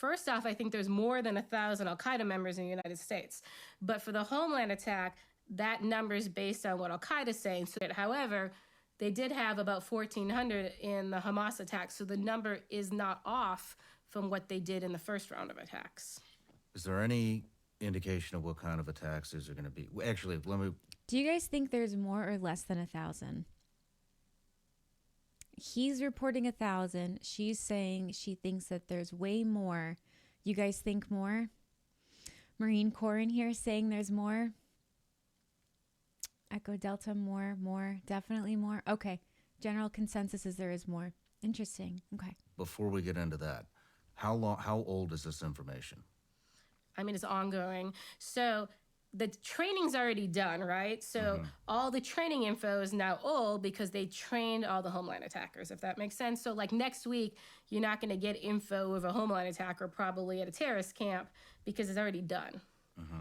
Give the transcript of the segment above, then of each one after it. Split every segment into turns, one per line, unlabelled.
first off, I think there's more than 1,000 Al-Qaeda members in the United States. But for the Homeland attack, that number is based on what Al-Qaeda is saying. So that, however, they did have about 1,400 in the Hamas attack. So the number is not off from what they did in the first round of attacks.
Is there any indication of what kind of attacks these are going to be? Actually, let me...
Do you guys think there's more or less than 1,000? He's reporting 1,000. She's saying she thinks that there's way more. You guys think more? Marine Corps in here saying there's more. Echo Delta, more, definitely more. Okay. General consensus is there is more. Interesting. Okay.
Before we get into that, how old is this information?
I mean, it's ongoing. So the training's already done, right? So all the training info is now old because they trained all the Homeland attackers, if that makes sense. So like next week, you're not going to get info of a Homeland attacker probably at a terrorist camp because it's already done.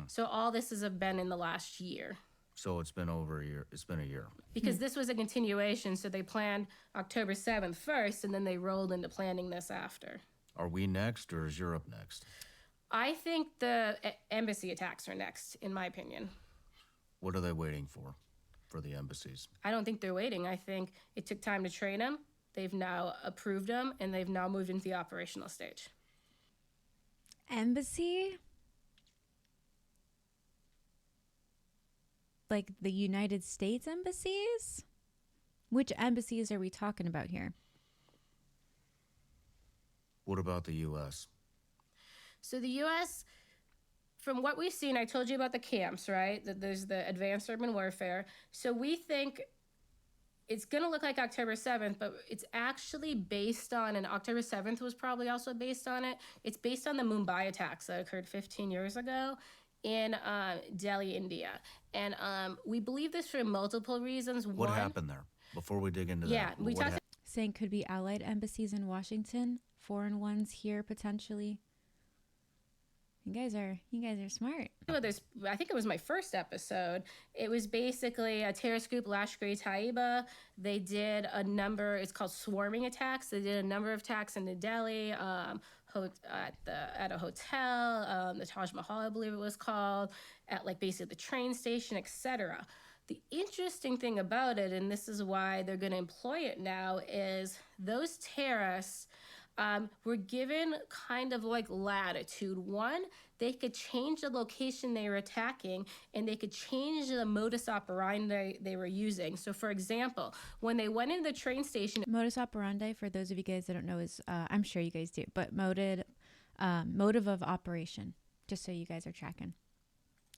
So all this has been in the last year.
So it's been over a year. It's been a year.
Because this was a continuation. So they planned October 7th first, and then they rolled into planning this after.
Are we next, or is Europe next?
I think the embassy attacks are next, in my opinion.
What are they waiting for the embassies?
I don't think they're waiting. I think it took time to train them. They've now approved them, and they've now moved into the operational stage.
Embassy? Like the United States embassies? Which embassies are we talking about here?
What about the U.S.?
So the U.S., from what we've seen, I told you about the camps, right? That there's the advanced urban warfare. So we think it's going to look like October 7th, but it's actually based on, and October 7th was probably also based on it. It's based on the Mumbai attacks that occurred 15 years ago in Delhi, India. And we believe this for multiple reasons.
What happened there? Before we dig into that.
Yeah, we talked.
Saying could be allied embassies in Washington, foreign ones here potentially. You guys are smart.
I think it was my first episode. It was basically a terrorist group, Lashkar-e-Taiba. They did a number, it's called swarming attacks. They did a number of attacks in New Delhi, at a hotel, the Taj Mahal, I believe it was called, at like basically the train station, etc. The interesting thing about it, and this is why they're going to employ it now, is those terrorists were given kind of like latitude. One, they could change the location they were attacking, and they could change the modus operandi they were using. So, for example, when they went into the train station...
Modus operandi, for those of you guys that don't know, is, I'm sure you guys do, but motive of operation, just so you guys are tracking.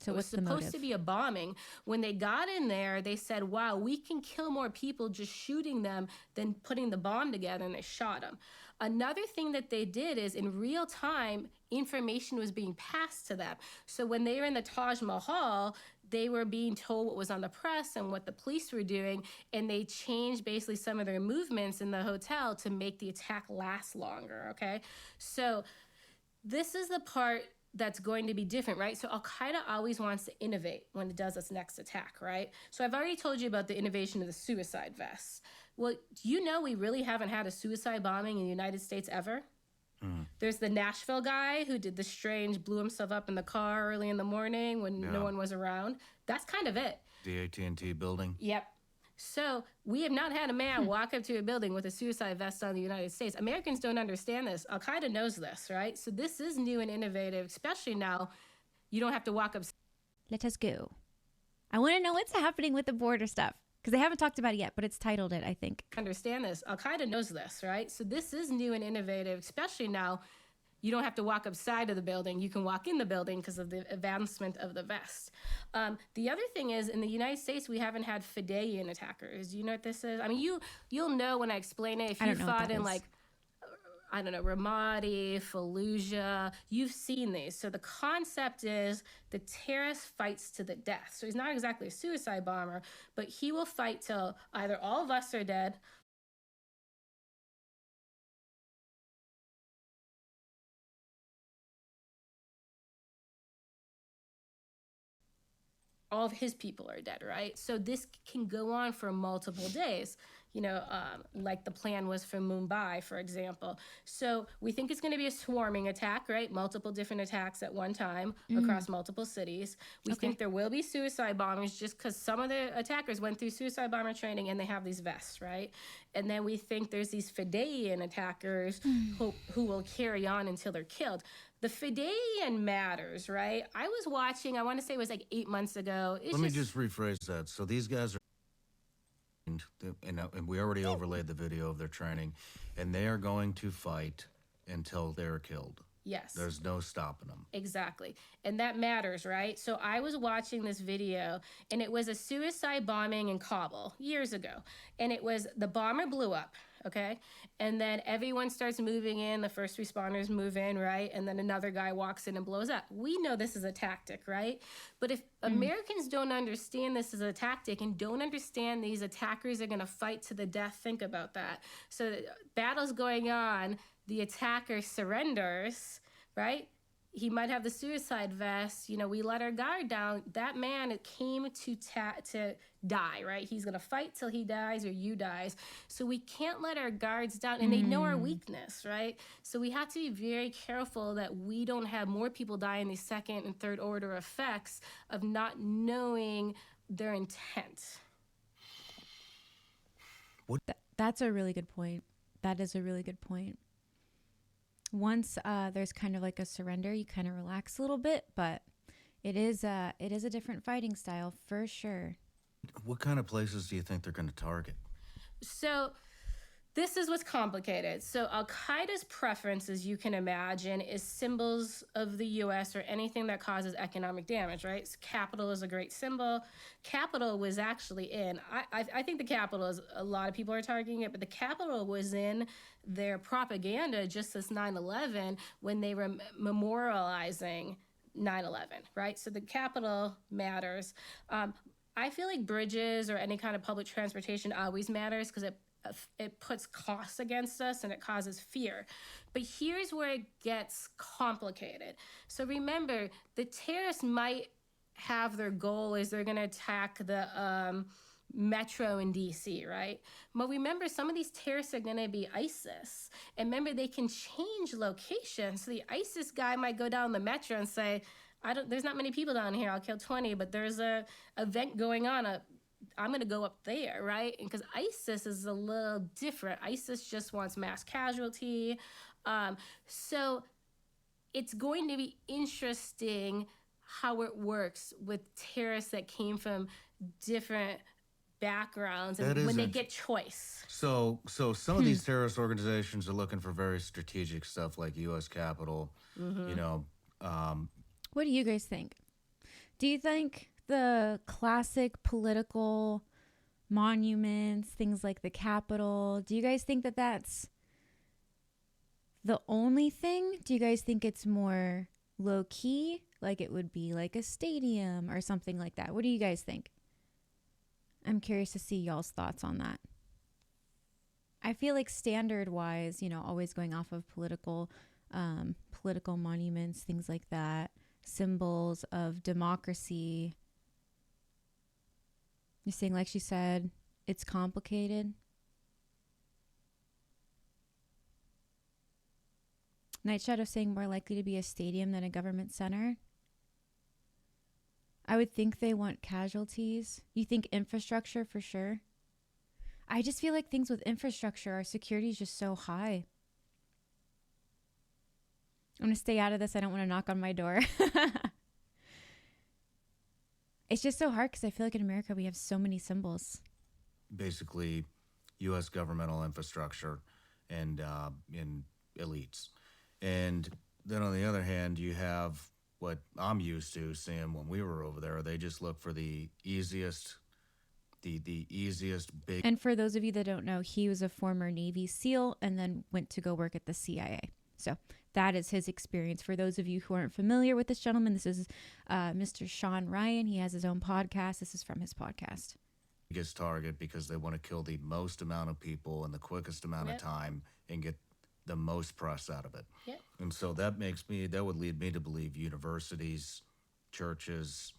So what's the motive? It was supposed
to be a bombing. When they got in there, they said, wow, we can kill more people just shooting them than putting the bomb together, and they shot them. Another thing that they did is in real time, information was being passed to them. So when they were in the Taj Mahal, they were being told what was on the press and what the police were doing, and they changed basically some of their movements in the hotel to make the attack last longer, okay? So this is the part that's going to be different, right? So Al-Qaeda always wants to innovate when it does its next attack, right? So I've already told you about the innovation of the suicide vests. Well, do you know we really haven't had a suicide bombing in the United States ever? There's the Nashville guy who did the strange, blew himself up in the car early in the morning when no one was around. That's kind of it.
The AT&T building?
Yep. So we have not had a man walk up to a building with a suicide vest on in the United States. Americans don't understand this. Al-Qaeda knows this, right? So this is new and innovative, especially now. You don't have to walk up.
Let us go. I want to know what's happening with the border stuff, because they haven't talked about it yet, but it's titled it, I think.
Understand this. Al-Qaeda knows this, right? So this is new and innovative, especially now. You don't have to walk upside of the building. You can walk in the building because of the advancement of the vest. The other thing is, in the United States, we haven't had Fideian attackers. Do you know what this is? I mean, you'll know when I explain it. If you fought in, like, I don't know, Ramadi, Fallujah, you've seen these. So the concept is the terrorist fights to the death. So he's not exactly a suicide bomber, but he will fight till either all of us are dead, all of his people are dead, right? So this can go on for multiple days. like the plan was for Mumbai, for example. So we think it's going to be a swarming attack, right? Multiple different attacks at one time across multiple cities. We think there will be suicide bombers just because some of the attackers went through suicide bomber training and they have these vests, right? And then we think there's these Fideian attackers who will carry on until they're killed. The Fideian matters, right? I was watching, I want to say it was like 8 months ago.
Let me just rephrase that. So these guys are, and we already overlaid the video of their training, and they are going to fight until they're killed.
Yes.
There's no stopping them.
Exactly. And that matters, right? So I was watching this video, and it was a suicide bombing in Kabul years ago. And it was the bomber blew up, okay? And then everyone starts moving in. The first responders move in, right? And then another guy walks in and blows up. We know this is a tactic, right? But if Americans don't understand this as a tactic and don't understand these attackers are going to fight to the death, think about that. So battle's going on. The attacker surrenders, right? He might have the suicide vest. We let our guard down. That man came to die, right? He's going to fight till he dies or you dies. So we can't let our guards down. And they know our weakness, right? So we have to be very careful that we don't have more people die in these second and third order effects of not knowing their intent.
That's a really good point. That is a really good point. Once there's kind of like a surrender, you kind of relax a little bit, but it is a different fighting style for sure.
What kind of places do you think they're going to target?
So this is what's complicated. So Al-Qaeda's preference, as you can imagine, is symbols of the U.S. or anything that causes economic damage, right? So Capitol is a great symbol. Capitol was actually in, I think the Capitol is, a lot of people are targeting it, but the Capitol was in their propaganda just as 9/11 when they were memorializing 9/11, right? So the Capitol matters. I feel like bridges or any kind of public transportation always matters because it puts costs against us and it causes fear. But here's where it gets complicated. So remember, the terrorists might have their goal is they're going to attack the metro in DC, right? But remember, some of these terrorists are going to be ISIS. And remember, they can change location. So the ISIS guy might go down the metro and say, there's not many people down here. I'll kill 20, but there's a event going on. I'm going to go up there, right? And because ISIS is a little different. ISIS just wants mass casualty. So it's going to be interesting how it works with terrorists that came from different backgrounds and when they get choice.
So some of these terrorist organizations are looking for very strategic stuff like U.S. Capitol,
What do you guys think? Do you think the classic political monuments, things like the Capitol, do you guys think that that's the only thing? Do you guys think it's more low key, like it would be like a stadium or something like that? What do you guys think? I'm curious to see y'all's thoughts on that. I feel like standard wise, always going off of political monuments, things like that, symbols of democracy. You're saying, like she said, it's complicated. Night Shadow saying more likely to be a stadium than a government center. I would think they want casualties. You think infrastructure for sure? I just feel like things with infrastructure, our security is just so high. I'm going to stay out of this. I don't want to knock on my door. It's just so hard because I feel like in America we have so many symbols.
Basically, U.S. governmental infrastructure and in elites. And then on the other hand, you have what I'm used to seeing when we were over there. They just look for the easiest, the easiest big.
And for those of you that don't know, he was a former Navy SEAL and then went to go work at the CIA. So that is his experience. For those of you who aren't familiar with this gentleman, this is Mr. Sean Ryan. He has his own podcast. This is from his podcast.
Biggest target because they want to kill the most amount of people in the quickest amount of time and get the most press out of it.
Yep.
And so that would lead me to believe universities, churches,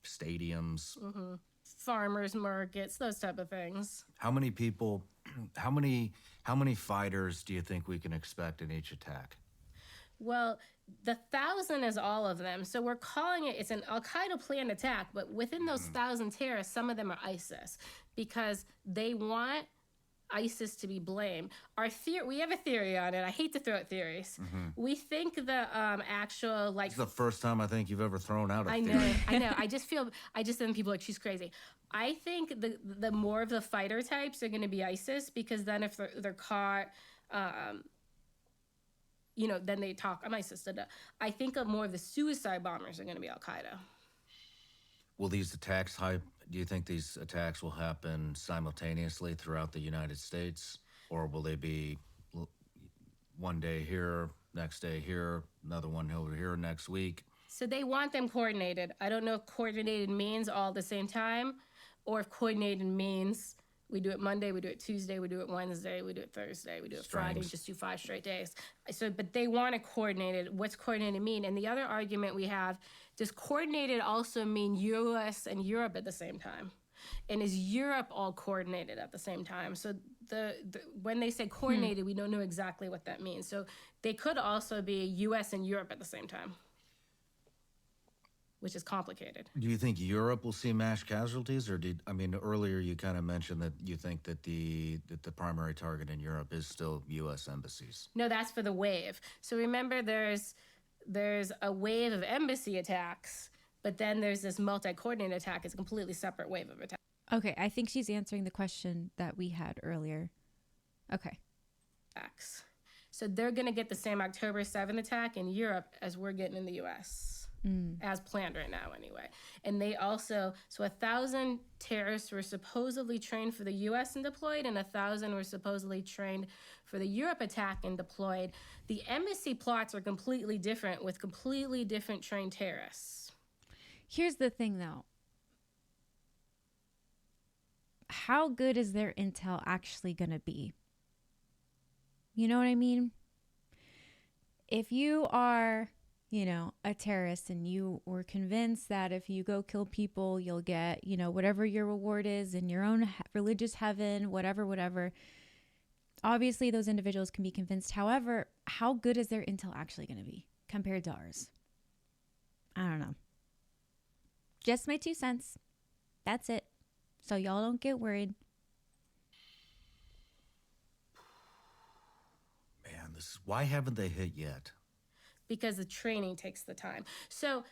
stadiums.
farmers markets, those type of things.
How many people, how many fighters do you think we can expect in each attack?
Well, the 1,000 is all of them. So we're calling it's an Al Qaeda planned attack, but within those 1,000 terrorists, some of them are ISIS because they want ISIS to be blamed. We have a theory on it. I hate to throw out theories. We think the actual
It's the first time I think you've ever thrown out a
I
theory.
know. I just then people are like she's crazy. I think the more of the fighter types are going to be ISIS because then if they're caught, then they talk. I'm ISIS. I think more of the suicide bombers are going to be Al Qaeda.
Will these attacks do you think these attacks will happen simultaneously throughout the United States, or will they be one day here, next day here, another one over here next week?
So they want them coordinated. I don't know if coordinated means all at the same time, or if coordinated means we do it Monday, we do it Tuesday, we do it Wednesday, we do it Thursday, we do it Friday, just do 5 straight days. But they want it coordinated. What's coordinated mean? And the other argument we have, does coordinated also mean U.S. and Europe at the same time? And is Europe all coordinated at the same time? So when they say coordinated, we don't know exactly what that means. So they could also be U.S. and Europe at the same time, which is complicated.
Do you think Europe will see mass casualties, or earlier you kind of mentioned that you think that the primary target in Europe is still U.S. embassies?
No, that's for the wave. So remember, there's a wave of embassy attacks, but then there's this multi-coordinated attack. It's a completely separate wave of attacks.
Okay, I think she's answering the question that we had earlier. Okay.
So they're going to get the same October 7th attack in Europe as we're getting in the U.S. As planned right now anyway. And they also, 1,000 terrorists were supposedly trained for the U.S. and deployed, and 1,000 were supposedly trained for the Europe attack and deployed. The embassy plots are completely different with completely different trained terrorists.
Here's the thing though. How good is their intel actually going to be? You know what I mean? If you are a terrorist and you were convinced that if you go kill people, you'll get, whatever your reward is in your own religious heaven, whatever. Obviously, those individuals can be convinced. However, how good is their intel actually going to be compared to ours? I don't know. Just my 2 cents. That's it. So y'all don't get worried.
Man, why haven't they hit yet?
Because the training takes the time. So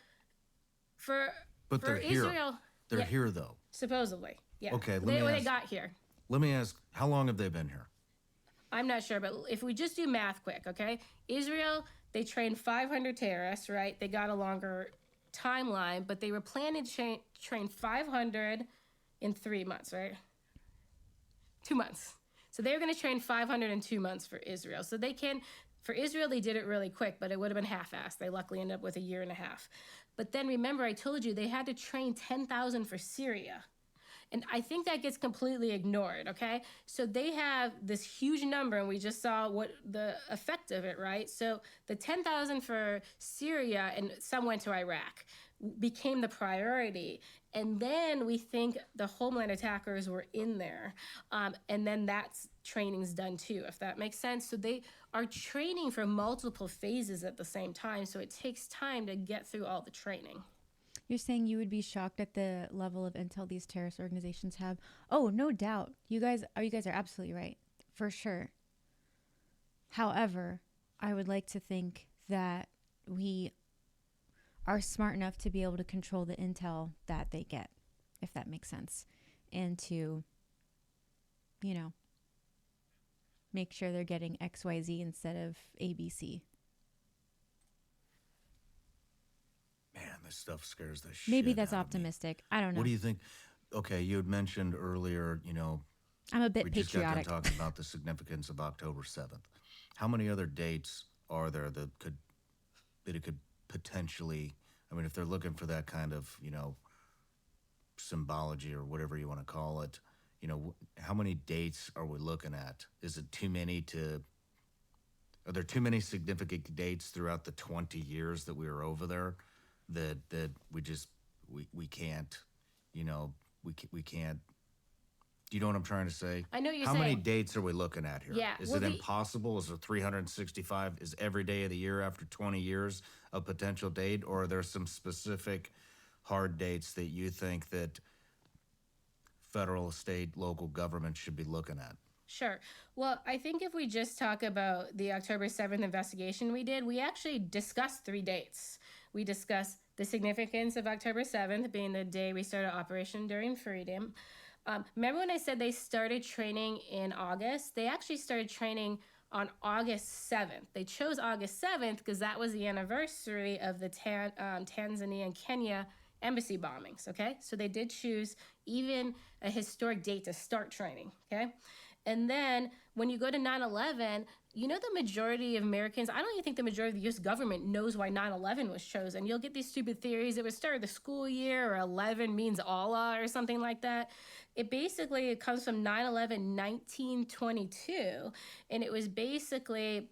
But they're
Israel,
here. They're here though.
Supposedly, yeah.
Okay,
they got here.
Let me ask, how long have they been here?
I'm not sure, but if we just do math quick, okay? Israel, they trained 500 terrorists, right? They got a longer timeline, but they were planning to train 500 in 3 months, right? 2 months. So they were going to train 500 in 2 months for Israel. So for Israel, they did it really quick, but it would have been half-assed. They luckily ended up with a year and a half. But then remember, I told you they had to train 10,000 for Syria. And I think that gets completely ignored, okay? So they have this huge number, and we just saw what the effect of it, right? So the 10,000 for Syria, and some went to Iraq, became the priority. And then we think the homeland attackers were in there. And then that's training's done too, if that makes sense. So they are training for multiple phases at the same time. So it takes time to get through all the training.
You're saying you would be shocked at the level of intel these terrorist organizations have? Oh, no doubt. You guys are absolutely right. For sure. However, I would like to think that we are smart enough to be able to control the intel that they get, if that makes sense. And to, make sure they're getting XYZ instead of ABC.
Man, this stuff scares the shit
Maybe that's
out of me.
optimistic. I don't know.
What do you think? Okay, you had mentioned earlier,
I'm a bit
we just got done
patriotic.
talking about the significance of October 7th. How many other dates are there that it could potentially, if they're looking for that kind of, symbology or whatever you want to call it, how many dates are we looking at? Is it too many are there too many significant dates throughout the 20 years that we were over there that we can't, we can't. Do you know what I'm trying to say?
I know what you're
How many
saying.
dates are we looking at here?
Yeah,
Is
well,
it impossible? Is it 365? Is every day of the year after 20 years a potential date? Or are there some specific hard dates that you think that federal, state, local government should be looking at?
Sure. Well, I think if we just talk about the October 7th investigation we did, we actually discussed 3 dates. We discussed the significance of October 7th being the day we started Operation Enduring Freedom. Remember when I said they started training in August? They actually started training on August 7th. They chose August 7th because that was the anniversary of the Tanzania and Kenya embassy bombings, okay? So they did choose even a historic date to start training, okay? And then when you go to 9/11, you know, the majority of Americans, I don't even think the majority of the US government knows why 9/11 was chosen. You'll get these stupid theories. It was start of the school year, or 11 means Allah, or something like that. It comes from 9/11, 1922. And it was basically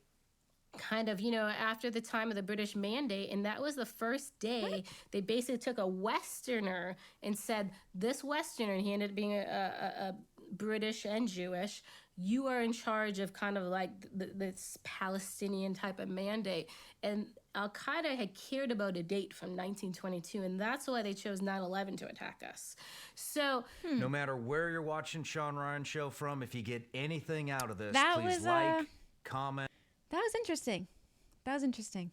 kind of, after the time of the British Mandate. And that was the first day they basically took a Westerner and said, this Westerner, and he ended up being a British and Jewish, you are in charge of kind of like this Palestinian type of mandate. And Al Qaeda had cared about a date from 1922, and that's why they chose 9/11 to attack us. So,
No matter where you're watching Sean Ryan Show from, if you get anything out of this,
That
please
was,
like, comment.
That was interesting. That was interesting.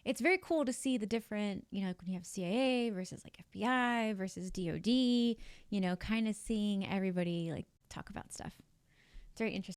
It's very cool to see the different, when you have CIA versus like FBI versus DOD, kind of seeing everybody like talk about stuff. It's very interesting.